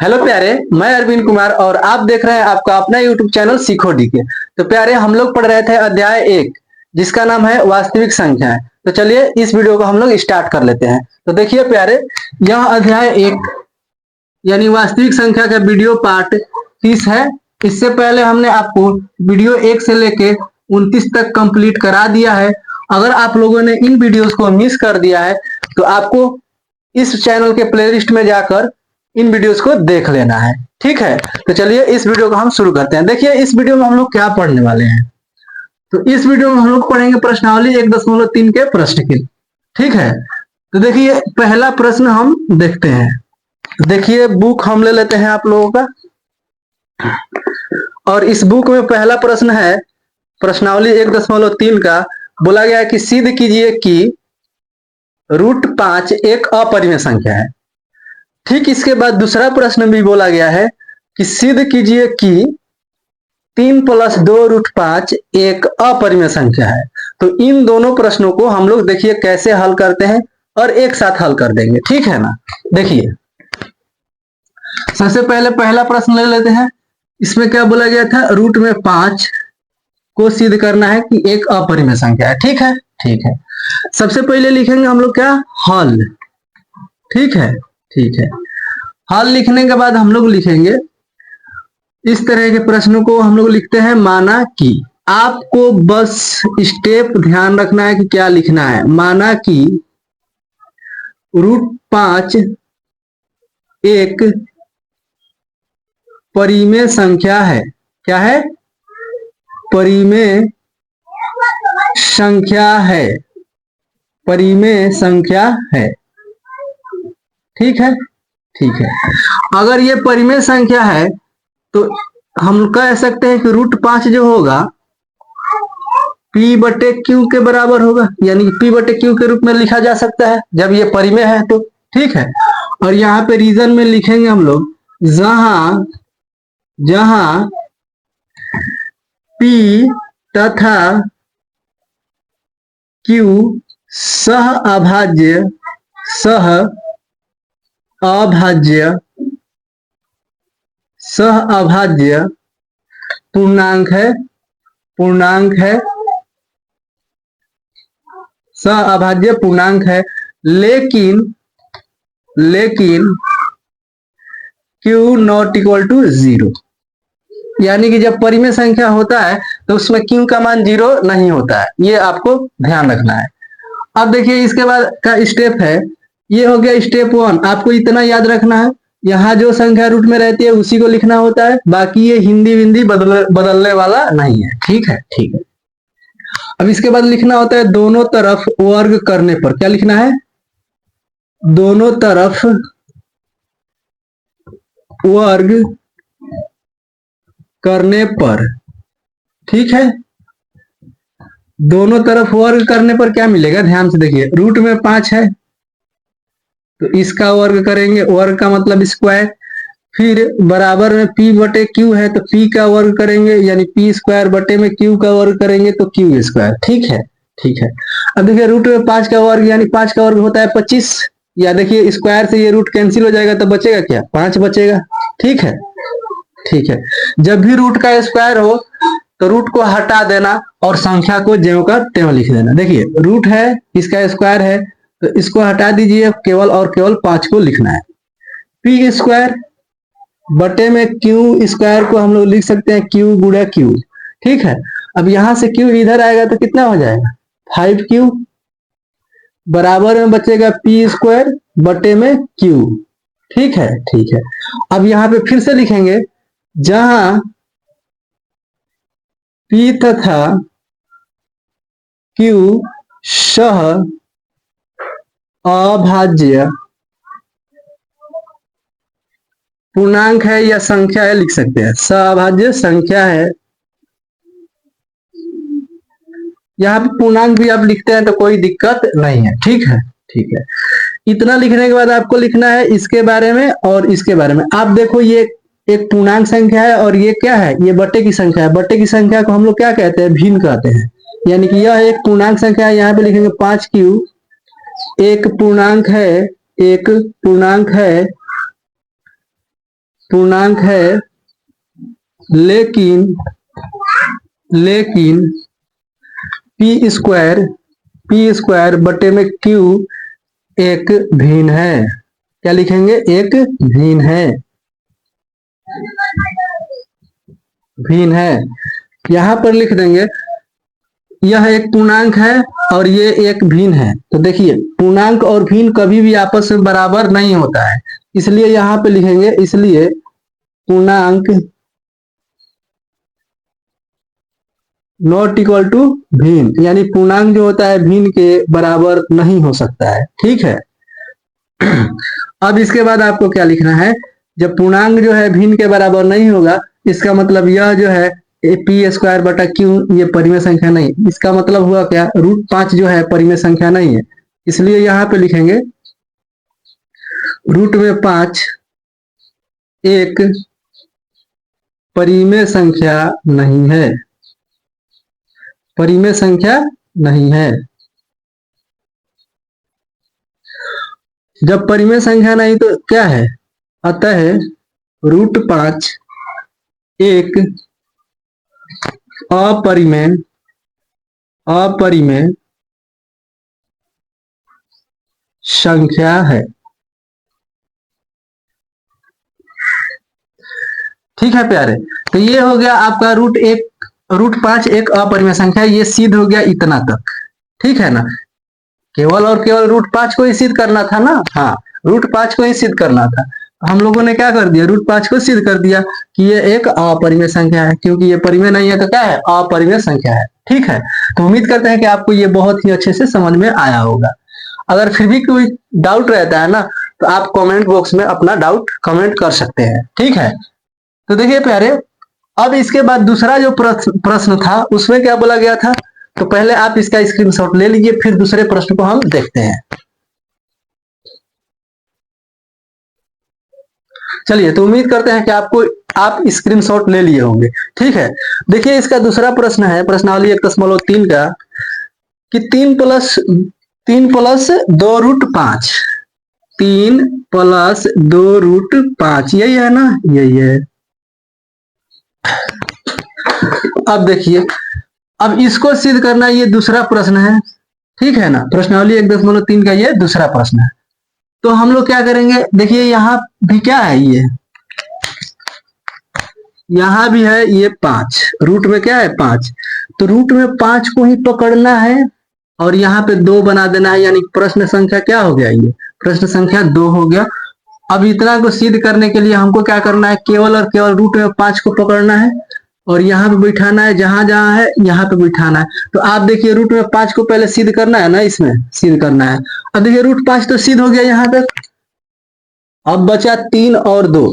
Hello प्यारे, मैं अरविंद कुमार और आप देख रहे हैं आपका अपना यूट्यूब चैनल सीखो डीके। तो प्यारे, हम लोग पढ़ रहे थे अध्याय 1 जिसका नाम है वास्तविक संख्याएं। तो चलिए इस वीडियो को हम लोग स्टार्ट कर लेते हैं। तो देखिए प्यारे, यह अध्याय 1 यानी वास्तविक संख्या का वीडियो पार्ट 30 है। इससे पहले हमने आपको वीडियो 1 से लेके 29 तक कंप्लीट करा दिया है। अगर आप लोगों ने इन वीडियोस को मिस कर दिया है तो आपको इस चैनल के प्लेलिस्ट में जाकर इन वीडियोस को देख लेना है। ठीक है, तो चलिए इस वीडियो को हम शुरू करते हैं। देखिए इस वीडियो में हम लोग क्या पढ़ने वाले हैं। तो इस वीडियो में हम लोग पढ़ेंगे प्रश्नावली 1.3 के प्रश्न के। ठीक है, तो देखिए पहला प्रश्न हम देखते हैं। देखिए बुक हम ले लेते हैं आप लोगों का, और इस बुक में पहला प्रश्न है प्रश्नावली 1.3 का। बोला गया है कि सिद्ध कीजिए कि √5 एक अपरिमेय संख्या है। ठीक इसके बाद दूसरा प्रश्न भी बोला गया है कि सिद्ध कीजिए कि 3 + 2√5 एक अपरिमेय संख्या है। तो इन दोनों प्रश्नों को हम लोग देखिए कैसे हल करते हैं और एक साथ हल कर देंगे। ठीक है ना। देखिए सबसे पहले पहला प्रश्न ले लेते हैं। इसमें क्या बोला गया था, √5 को सिद्ध करना है कि एक अपरिमेय संख्या है। ठीक है, ठीक है। सबसे पहले लिखेंगे हम लोग क्या, हल। ठीक है, ठीक है। हल लिखने के बाद हम लोग लिखेंगे इस तरह के प्रश्नों को हम लोग लिखते हैं माना कि। आपको बस स्टेप ध्यान रखना है कि क्या लिखना है। माना कि √5 एक परिमेय संख्या है। क्या है, परिमेय संख्या है, परिमेय संख्या है। ठीक है, ठीक है। अगर ये परिमेय संख्या है तो हम कह सकते हैं कि √5 जो होगा P/Q के बराबर होगा, यानी कि P/Q के रूप में लिखा जा सकता है जब ये परिमेय है तो। ठीक है, और यहाँ पे रीजन में लिखेंगे हम लोग जहां जहां P तथा Q सह अभाज्य पूर्णांक है, सह अभाज्य पूर्णांक है। लेकिन Q ≠ 0, यानी कि जब परिमेय संख्या होता है तो उसमें Q का मान 0 नहीं होता है। ये आपको ध्यान रखना है। अब देखिए इसके बाद का स्टेप है, ये हो गया स्टेप 1। आपको इतना याद रखना है, यहाँ जो संख्या रूट में रहती है उसी को लिखना होता है। बाकी ये हिंदी विंदी बदलने वाला नहीं है। ठीक है, ठीक है। अब इसके बाद लिखना होता है दोनों तरफ वर्ग करने पर। क्या लिखना है, दोनों तरफ वर्ग करने पर। ठीक है, दोनों तरफ वर्ग करने पर क्या मिलेगा, ध्यान से देखिए। रूट में 5 है तो इसका वर्ग करेंगे, वर्ग का मतलब स्क्वायर। फिर बराबर में P/Q है तो P का वर्ग करेंगे, यानी P² का वर्ग करेंगे तो Q²। ठीक है, ठीक है। अब देखिए रूट में 5 का वर्ग, यानी 5 का वर्ग होता है 25। या देखिए स्क्वायर से ये रूट कैंसिल हो जाएगा तो बचेगा क्या, 5 बचेगा। ठीक है, ठीक है। जब भी रूट का स्क्वायर हो तो रूट को हटा देना और संख्या को ज्यों का त्यों लिख देना। देखिए रूट है, इसका स्क्वायर है तो इसको हटा दीजिए, केवल और केवल 5 को लिखना है। P² बटे में Q² को हम लोग लिख सकते हैं Q गुणा Q। ठीक है, अब यहां से Q इधर आएगा तो कितना हो जाएगा, 5Q। बराबर में बचेगा P² बटे में Q। ठीक है, ठीक है। अब यहाँ पे फिर से लिखेंगे जहां P तथा Q सह अभाज्य पूर्णांक है या संख्या है, लिख सकते हैं सहअभाज्य संख्या है। यहाँ पे पूर्णांक भी आप लिखते हैं तो कोई दिक्कत नहीं है। ठीक है, ठीक है। इतना लिखने के बाद आपको लिखना है इसके बारे में और इसके बारे में। आप देखो ये एक पूर्णांक संख्या है और ये क्या है, ये बटे की संख्या है। बटे की संख्या को हम लोग क्या कहते हैं, भिन्न कहते हैं। यानी कि यह एक पूर्णांक संख्या है। यहाँ पे लिखेंगे 5Q एक पूर्णांक है पूर्णांक है, लेकिन पी स्क्वायर बटे में क्यू एक भिन्न है। क्या लिखेंगे? एक भिन्न है, भिन्न है। यहां पर लिख देंगे यह एक पूर्णांक है और ये एक भिन्न है। तो देखिए पूर्णांक और भिन्न कभी भी आपस में बराबर नहीं होता है, इसलिए यहां पे लिखेंगे, इसलिए पूर्णांक नॉट इक्वल टू भिन्न, यानी पूर्णांक जो होता है भिन्न के बराबर नहीं हो सकता है। ठीक है। अब इसके बाद आपको क्या लिखना है? जब पूर्णांक जो है भिन्न के बराबर नहीं होगा, इसका मतलब यह जो है पी स्क्वायर बटा क्यू ये परिमेय संख्या नहीं। इसका मतलब हुआ क्या? √5 जो है परिमेय संख्या नहीं है, इसलिए यहां पे लिखेंगे √5 एक परिमेय संख्या नहीं है, परिमेय संख्या नहीं है। जब परिमेय संख्या नहीं तो क्या है? अतः √5 एक अपरिमेय संख्या है। ठीक है प्यारे, तो ये हो गया आपका √5 एक अपरिमेय संख्या, ये सिद्ध हो गया इतना तक। ठीक है ना? केवल और केवल √5 को ही सिद्ध करना था ना। हाँ, √5 को ही सिद्ध करना था। हम लोगों ने क्या कर दिया? √5 को सिद्ध कर दिया कि ये एक अपरिमेय संख्या है, क्योंकि ये परिमेय नहीं है तो क्या है? अपरिमेय संख्या है। ठीक है, तो उम्मीद करते हैं कि आपको ये बहुत ही अच्छे से समझ में आया होगा। अगर फिर भी कोई डाउट रहता है ना, तो आप कमेंट बॉक्स में अपना डाउट कमेंट कर सकते हैं। ठीक है, तो देखिए प्यारे, अब इसके बाद दूसरा जो प्रश्न था उसमें क्या बोला गया था, तो पहले आप इसका स्क्रीनशॉट ले लीजिए, फिर दूसरे प्रश्न को हम देखते हैं। चलिए, तो उम्मीद करते हैं कि आप स्क्रीनशॉट ले लिए होंगे। ठीक है, देखिए इसका दूसरा प्रश्न है प्रश्नावली 1.3 का कि 3 प्लस 2√5, 3 प्लस 2√5 यही है ना? यही है। अब देखिए, अब इसको सिद्ध करना, ये दूसरा प्रश्न है। ठीक है ना? प्रश्नावली 1.3 का ये दूसरा प्रश्न है। तो हम लोग क्या करेंगे? देखिए यहां भी क्या है, ये यहां भी है ये 5, रूट में क्या है? 5। तो रूट में 5 को ही पकड़ना है और यहाँ पे 2 बना देना है, यानी प्रश्न संख्या क्या हो गया? ये प्रश्न संख्या 2 हो गया। अब इतना को सिद्ध करने के लिए हमको क्या करना है? केवल और केवल रूट में 5 को पकड़ना है और यहाँ पे बैठाना है, जहां जहां है यहाँ पे बैठाना है। तो आप देखिए रूट में 5 को पहले सिद्ध करना है ना, इसमें सिद्ध करना है। अब देखिए √5 तो सिद्ध हो गया यहाँ पे। अब बचा 3 और 2।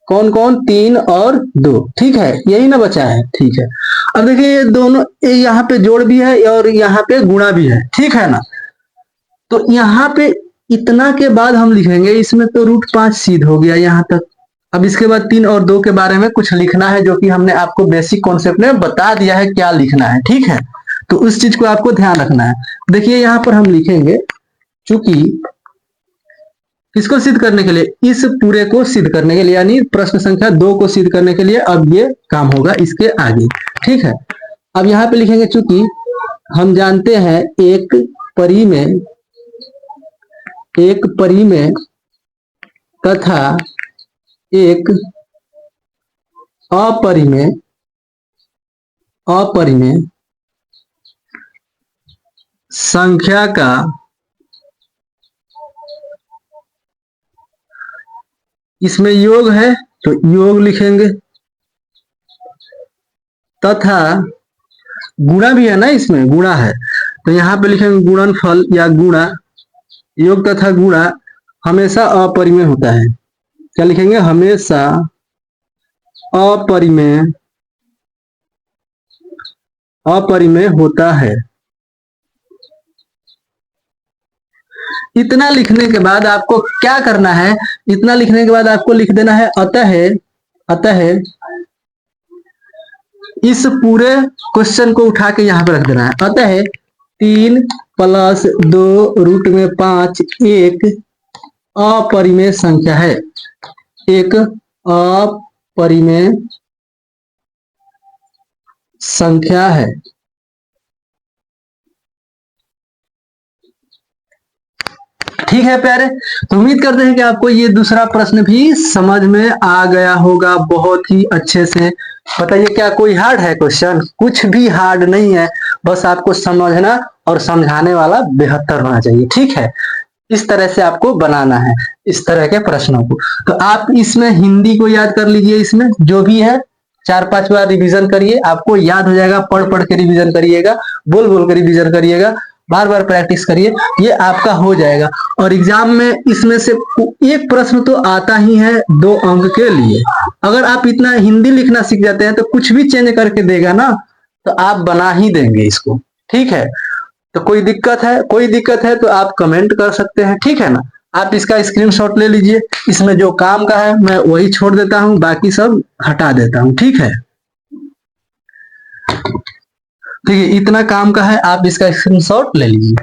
कौन कौन? 3 और 2। ठीक है, यही ना बचा है। ठीक है, अब देखिए ये दोनों, यहाँ पे जोड़ भी है और यहाँ पे गुणा भी है। ठीक है ना? तो यहाँ पे इतना के बाद हम लिखेंगे, इसमें तो √5 सिद्ध हो गया यहाँ तक। अब इसके बाद 3 और 2 के बारे में कुछ लिखना है, जो कि हमने आपको बेसिक कॉन्सेप्ट में बता दिया है क्या लिखना है। ठीक है, तो उस चीज को आपको ध्यान रखना है। देखिए यहाँ पर हम लिखेंगे, चूंकि किसको सिद्ध करने के लिए? इस पूरे को सिद्ध करने के लिए, यानी प्रश्न संख्या 2 को सिद्ध करने के लिए अब ये काम होगा इसके आगे। ठीक है, अब यहाँ पे लिखेंगे, चूंकि हम जानते हैं एक परिमेय तथा एक अपरिमेय संख्या का इसमें योग है, तो योग लिखेंगे, तथा गुणा भी है ना, इसमें गुणा है, तो यहाँ पे लिखेंगे गुणनफल या गुणा। योग तथा गुणा हमेशा अपरिमेय होता है। क्या लिखेंगे? हमेशा अपरिमेय होता है। इतना लिखने के बाद आपको क्या करना है? इतना लिखने के बाद आपको लिख देना है अतः इस पूरे क्वेश्चन को उठा के यहाँ पे रख देना है। अतः 3 प्लस 2√5 एक अपरिमेय संख्या है, एक अपरिमेय संख्या है। ठीक है प्यारे, तो उम्मीद करते हैं कि आपको ये दूसरा प्रश्न भी समझ में आ गया होगा बहुत ही अच्छे से। बताइए क्या कोई हार्ड है क्वेश्चन? कुछ भी हार्ड नहीं है, बस आपको समझना और समझाने वाला बेहतर होना चाहिए। ठीक है, इस तरह से आपको बनाना है इस तरह के प्रश्नों को। तो आप इसमें हिंदी को याद कर लीजिए, इसमें जो भी है 4-5 बार रिवीजन करिए, आपको याद हो जाएगा। पढ़ पढ़ के रिवीजन करिएगा, बोल बोल के रिवीजन करिएगा, बार बार प्रैक्टिस करिए, ये आपका हो जाएगा। और एग्जाम में इसमें से एक प्रश्न तो आता ही है 2 अंक के लिए। अगर आप इतना हिंदी लिखना सीख जाते हैं तो कुछ भी चेंज करके देगा ना, तो आप बना ही देंगे इसको। ठीक है, तो कोई दिक्कत है तो आप कमेंट कर सकते हैं। ठीक है ना, आप इसका स्क्रीनशॉट ले लीजिए। इसमें जो काम का है मैं वही छोड़ देता हूं, बाकी सब हटा देता हूं। ठीक है, ठीक है, इतना काम का है, आप इसका स्क्रीनशॉट ले लीजिए।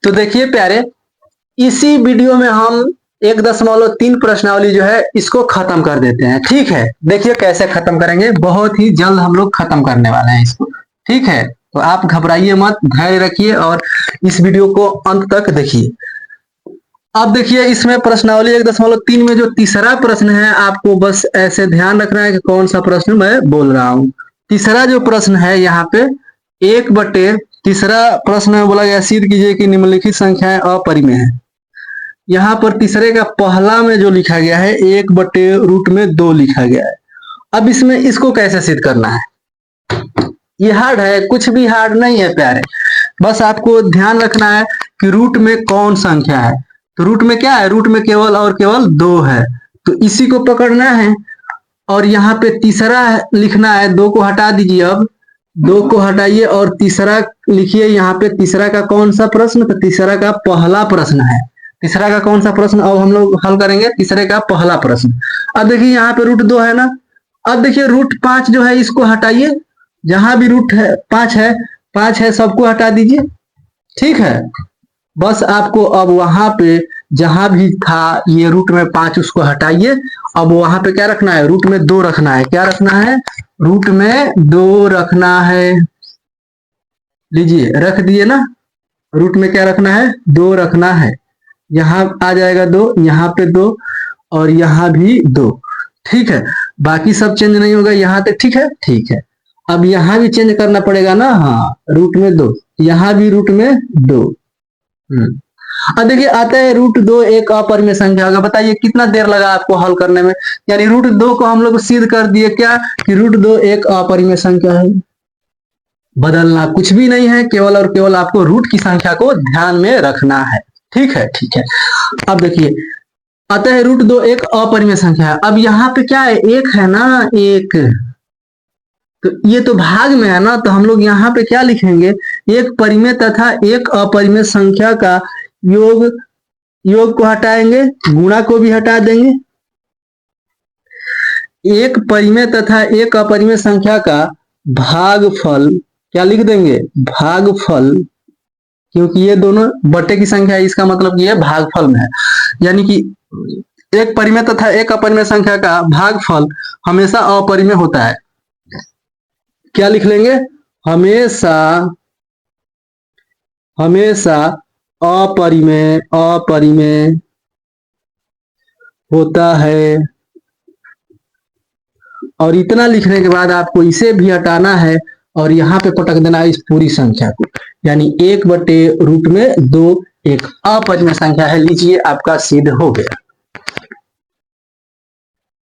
तो देखिए प्यारे, इसी वीडियो में हम 1.3 प्रश्नावली जो है इसको खत्म कर देते हैं। ठीक है, देखिए कैसे खत्म करेंगे, बहुत ही जल्द हम लोग खत्म करने वाले हैं इसको। ठीक है, तो आप घबराइए मत, धैर्य रखिए और इस वीडियो को अंत तक देखिए। अब देखिए इसमें प्रश्नावली 1.3 में जो तीसरा प्रश्न है, आपको बस ऐसे ध्यान रखना है कि कौन सा प्रश्न मैं बोल रहा हूं। तीसरा जो प्रश्न है यहाँ पे 1/, तीसरा प्रश्न में बोला गया सिद्ध कीजिए कि निम्नलिखित संख्याएं अपरिमेय है। यहाँ पर तीसरे का पहला में जो लिखा गया है 1/√2 लिखा गया है। अब इसमें इसको कैसे सिद्ध करना है? ये हार्ड है? कुछ भी हार्ड नहीं है प्यारे, बस आपको ध्यान रखना है कि रूट में कौन संख्या है। तो रूट में क्या है? रूट में केवल और केवल 2 है, तो इसी को पकड़ना है। और यहाँ पे तीसरा लिखना है, 2 को हटा दीजिए। अब 2 को हटाइए और तीसरा लिखिए। यहाँ पे तीसरा का कौन सा प्रश्न? तो तीसरा का पहला प्रश्न है। तीसरा का कौन सा प्रश्न अब हम लोग हल करेंगे? तीसरे का पहला प्रश्न। अब देखिए यहाँ पे √2 है ना। अब देखिए √5 जो है इसको हटाइए, जहां भी रूट है 5 है सबको हटा दीजिए। ठीक है, बस आपको अब वहां पे जहां भी था ये रूट में 5 उसको हटाइए। अब वहां पे क्या रखना है? रूट में 2 रखना है। क्या रखना है? रूट में 2 रखना है। लीजिए रख दिए ना। रूट में क्या रखना है? 2 रखना है। यहाँ आ जाएगा 2, यहाँ पे 2 और यहाँ भी 2। ठीक है, बाकी सब चेंज नहीं होगा यहाँ तक। ठीक है, ठीक है, अब यहाँ भी चेंज करना पड़ेगा ना। हाँ, रूट में 2, यहाँ भी रूट में 2। अब देखिए आता है √2 एक अपरिमेय संख्या होगा। बताइए कितना देर लगा आपको हल करने में? यानी √2 को हम लोग सिद्ध कर दिए क्या कि √2 एक अपरिमेय संख्या है। बदलना कुछ भी नहीं है, केवल और केवल आपको रूट की संख्या को ध्यान में रखना है। ठीक है, ठीक है। अब देखिए अतः √2 एक अपरिमेय संख्या है। अब यहाँ पे क्या है? 1 है ना, 1। तो ये तो भाग में है ना, तो हम लोग यहाँ पे क्या लिखेंगे? एक परिमेय तथा एक अपरिमेय संख्या का योग, योग को हटाएंगे, गुणा को भी हटा देंगे। एक परिमेय तथा एक अपरिमेय संख्या का भागफल क्या लिख देंगे? भागफल, क्योंकि ये दोनों बटे की संख्या है, इसका मतलब ये भागफल में है। यानी कि एक परिमेय तथा एक अपरिमेय संख्या का भागफल हमेशा अपरिमेय होता है। क्या लिख लेंगे? हमेशा हमेशा अपरिमेय अपरिमेय होता है। और इतना लिखने के बाद आपको इसे भी हटाना है और यहाँ पे पटक देना है इस पूरी संख्या को। यानी 1/√2 एक अपरिमेय संख्या है। लीजिए आपका सिद्ध हो गया।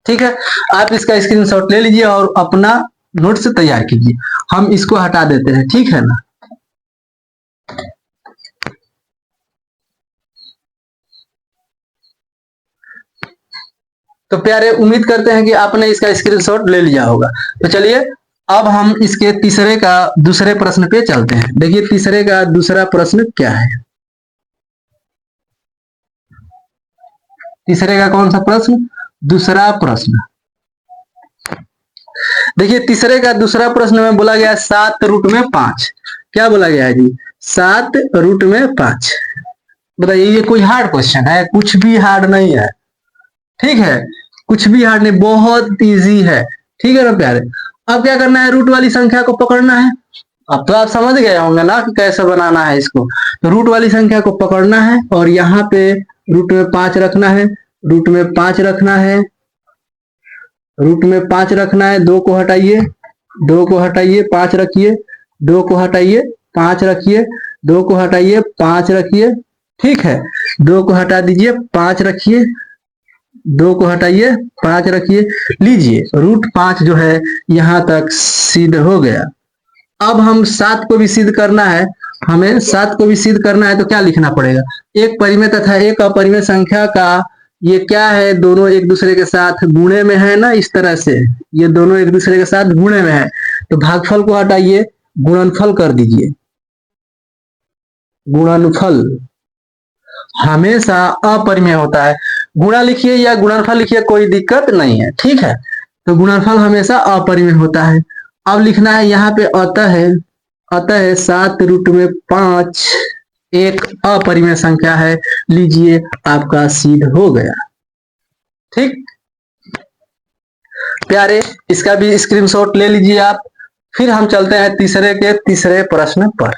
ठीक है, आप इसका स्क्रीनशॉट ले लीजिए और अपना नोट्स तैयार कीजिए। हम इसको हटा देते हैं। ठीक है ना। तो प्यारे, उम्मीद करते हैं कि आपने इसका स्क्रीनशॉट ले लिया होगा। तो चलिए अब हम इसके तीसरे का दूसरे प्रश्न पे चलते हैं। देखिए तीसरे का दूसरा प्रश्न क्या है। तीसरे का कौन सा प्रश्न? दूसरा प्रश्न। देखिए तीसरे का दूसरा प्रश्न में बोला गया 7 रूट में 5। क्या बोला गया है जी? 7 रूट में 5। बताइए ये कोई हार्ड क्वेश्चन है? कुछ भी हार्ड नहीं है, ठीक है, कुछ भी हार्ड नहीं, बहुत इजी है, ठीक है ना प्यारे। अब क्या करना है? रूट वाली संख्या को पकड़ना है। अब तो आप समझ गए होंगे ना कि कैसे बनाना है इसको। तो रूट वाली संख्या को पकड़ना है और यहाँ पे रूट में 5 रखना है, रूट में 5 रखना है, रूट में 5 रखना है। 2 को हटाइए, 2 को हटाइए, 5 रखिए, 2 को हटाइए, 5 रखिए, 2 को हटाइए, 5 रखिए, ठीक है। 2 को हटा दीजिए, 5 रखिए, 2 को हटाइए, 5 रखिए। लीजिए रूट 5 जो है यहां तक सिद्ध हो गया। अब हम 7 को भी सिद्ध करना है, हमें 7 को भी सिद्ध करना है तो क्या लिखना पड़ेगा? एक परिमेय तथा एक अपरिमेय संख्या का ये क्या है? दोनों एक दूसरे के साथ गुणे में है ना, इस तरह से ये दोनों एक दूसरे के साथ गुणे में है। तो भागफल को हटाइए, गुणनफल कर दीजिए। गुणनफल हमेशा अपरिमेय होता है, गुणा लिखिए या गुणनफल लिखिए, कोई दिक्कत नहीं है, ठीक है। तो गुणनफल हमेशा अपरिमेय होता है। अब लिखना है यहाँ पे अतः 7 रूट में 5 एक अपरिमेय संख्या है। लीजिए आपका सिद्ध हो गया, ठीक प्यारे। इसका भी स्क्रीनशॉट ले लीजिए आप। फिर हम चलते हैं तीसरे के तीसरे प्रश्न पर।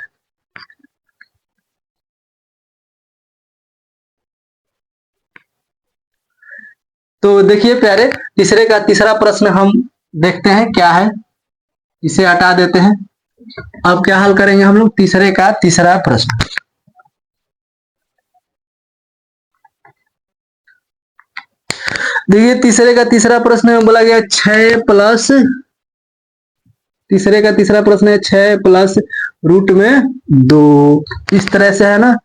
तो देखिए प्यारे, तीसरे का तीसरा प्रश्न हम देखते हैं क्या है। इसे हटा देते हैं। अब क्या हल करेंगे हम लोग? तीसरे का तीसरा प्रश्न। देखिए तीसरे का तीसरा प्रश्न में बोला गया 6 प्लस, तीसरे का तीसरा प्रश्न है 6 प्लस रूट में 2। इस तरह से है ना,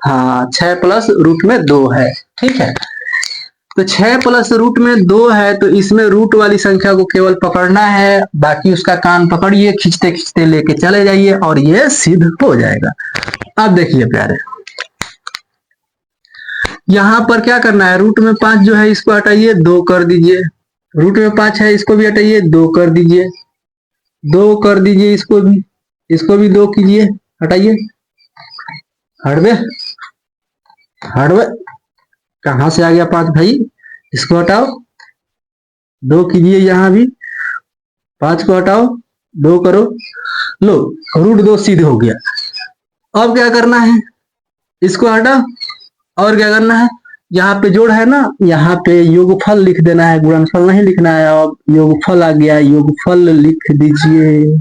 हाँ 6 प्लस रूट में 2 है, ठीक है। तो 6 प्लस रूट में 2 है तो इसमें रूट वाली संख्या को केवल पकड़ना है, बाकी उसका कान पकड़िए, खींचते खींचते लेके चले जाइए और ये सिद्ध हो जाएगा। अब देखिए प्यारे, यहां पर क्या करना है? रूट में 5 जो है इसको हटाइए, 2 कर दीजिए। रूट में 5 है इसको भी हटाइए, 2 कर दीजिए। 2 कर दीजिए, इसको भी 2 कीजिए, हटाइए। हटवे हटवे, कहां से आ गया 5 भाई? इसको हटाओ, 2 कीजिए, यहां भी 5 को हटाओ, 2 करो, लो रूट 2 सिद्ध हो गया। अब क्या करना है? इसको हटा और क्या करना है? यहाँ पे जोड़ है ना, यहाँ पे योगफल लिख देना है, गुणनफल नहीं लिखना है। अब योगफल आ गया, योगफल लिख दीजिए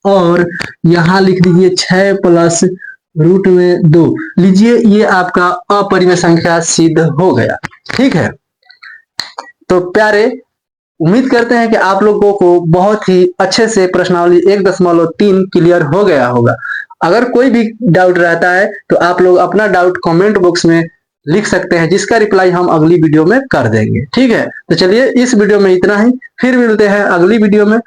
और यहाँ लिख दीजिए 6 प्लस रूट में 2। लीजिए ये आपका अपरिमेय संख्या सिद्ध हो गया, ठीक है। तो प्यारे, उम्मीद करते हैं कि आप लोगों को बहुत ही अच्छे से प्रश्नावली 1.3 क्लियर हो गया होगा। अगर कोई भी डाउट रहता है तो आप लोग अपना डाउट कमेंट बॉक्स में लिख सकते हैं, जिसका रिप्लाई हम अगली वीडियो में कर देंगे, ठीक है। तो चलिए इस वीडियो में इतना ही, फिर मिलते हैं अगली वीडियो में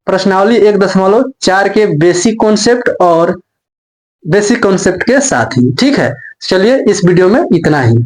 प्रश्नावली 1.4 के बेसिक कॉन्सेप्ट और बेसिक कॉन्सेप्ट के साथ ही, ठीक है। चलिए इस वीडियो में इतना ही।